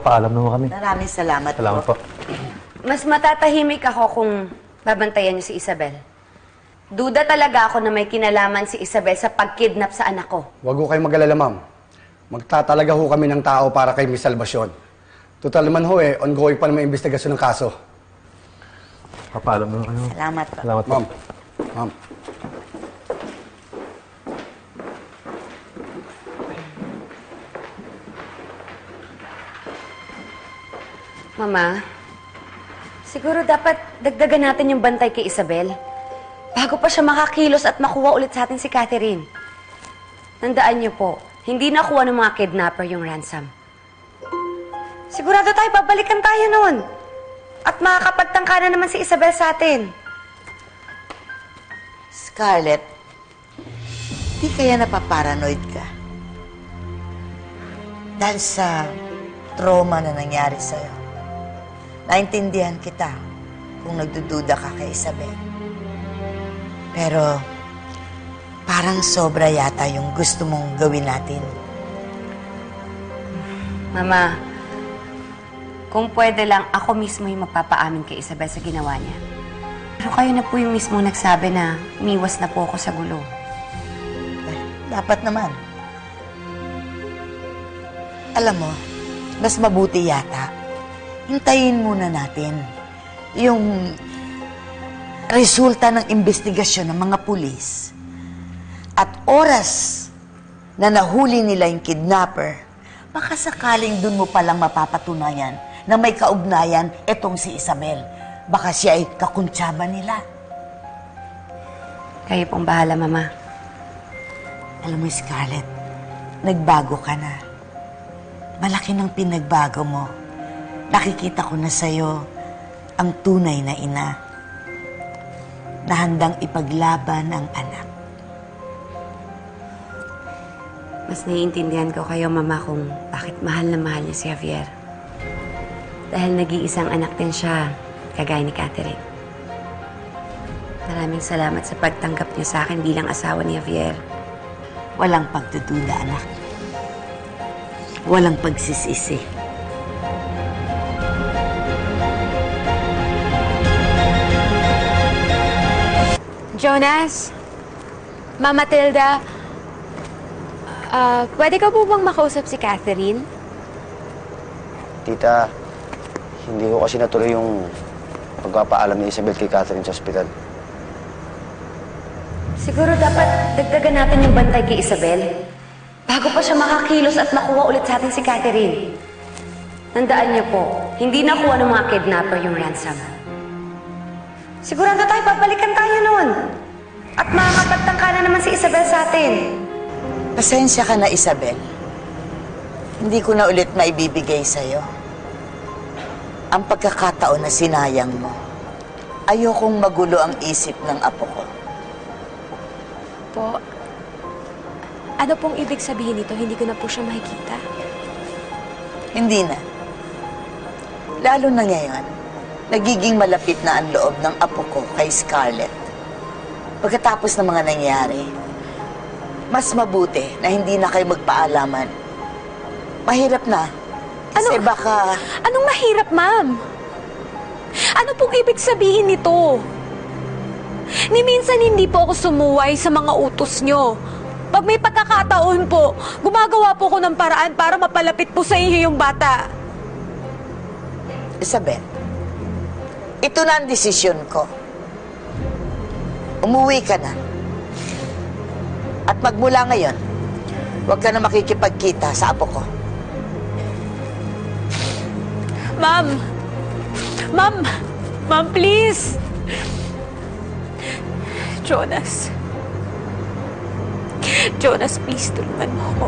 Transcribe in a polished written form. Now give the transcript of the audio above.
Magpapaalam naman kami. Maraming salamat Salamat po. Mas matatahimik ako kung babantayan niyo si Isabel. Duda talaga ako na may kinalaman si Isabel sa pagkidnap sa anak ko. Huwag ho kayong mag-alala, ma'am. Magtatalaga ho kami ng tao para kay Miss Salvacion. Total naman ho ongoing pa naman investigasyon ng kaso. Papaalam naman kayo. Salamat po. Salamat po. Ma'am. Ma'am. Mama, siguro dapat dagdagan natin yung bantay kay Isabel. Bago pa siya makakilos at makuha ulit sa atin si Catherine. Tandaan niyo po, hindi nakuha ng mga kidnapper yung ransom. Sigurado tayo, babalikan tayo noon. At makakapagtangka na naman si Isabel sa atin. Scarlett, di kaya napaparanoid ka? Dahil sa trauma na nangyari sa'yo. Naintindihan kita kung nagdududa ka kay Isabel. Pero parang sobra yata yung gusto mong gawin natin. Mama, kung pwede lang, ako mismo yung magpapaamin kay Isabel sa ginawa niya. Pero kayo na po yung mismo nagsabi na umiwas na po ako sa gulo. Dapat naman. Alam mo, mas mabuti yata, hintayin muna natin yung resulta ng investigasyon ng mga pulis at oras na nahuli nila yung kidnapper, baka sakaling dun mo palang mapapatunayan na may kaugnayan etong si Isabel. Baka siya ay kakuntsaba nila. Kayo pong bahala, Mama. Alam mo, Scarlett, nagbago ka na. Malaki ng pinagbago mo. Nakikita ko na sa'yo ang tunay na ina na handang ipaglaban ang anak. Mas naiintindihan ko kayo, Mama, kung bakit mahal na mahal niya si Javier. Dahil nag-iisang anak din siya, kagaya ni Catherine. Maraming salamat sa pagtanggap niyo sa akin bilang asawa ni Javier. Walang pagdududa, anak. Walang pagsisisi. Jonas, Mama Tilda, pwede ka po bang makausap si Catherine? Tita, hindi ko kasi natuloy yung pagpapaalam ni Isabel kay Catherine sa ospital. Siguro dapat dagdagan natin yung bantay kay Isabel. Bago pa siya makakilos at makuha ulit sa atin si Catherine. Tandaan niyo po, hindi nakuha ng mga kidnapper yung ransom. Sigurado tayo, babalikan tayo noon. At makakapagtangka na naman si Isabel sa atin. Pasensya ka na, Isabel. Hindi ko na ulit maibibigay sa'yo ang pagkakataon na sinayang mo. Ayokong magulo ang isip ng apo ko. Po, ano pong ibig sabihin nito? Hindi ko na po siya makikita. Hindi na. Lalo na ngayon, nagiging malapit na ang loob ng apo ko kay Scarlett. Pagkatapos ng mga nangyari, mas mabuti na hindi na kayo magpaalaman. Mahirap na. Kasi baka... Anong mahirap, ma'am? Ano pong ibig sabihin nito? Ni minsan hindi po ako sumuway sa mga utos nyo. Pag may pagkakataon po, gumagawa po ko ng paraan para mapalapit po sa inyo yung bata. Isabel, ito na ang desisyon ko. Umuwi ka na. At magmula ngayon, huwag ka na makikipagkita sa apo ko. Ma'am! Ma'am! Ma'am, please! Jonas. Jonas, please, tulungan mo ako.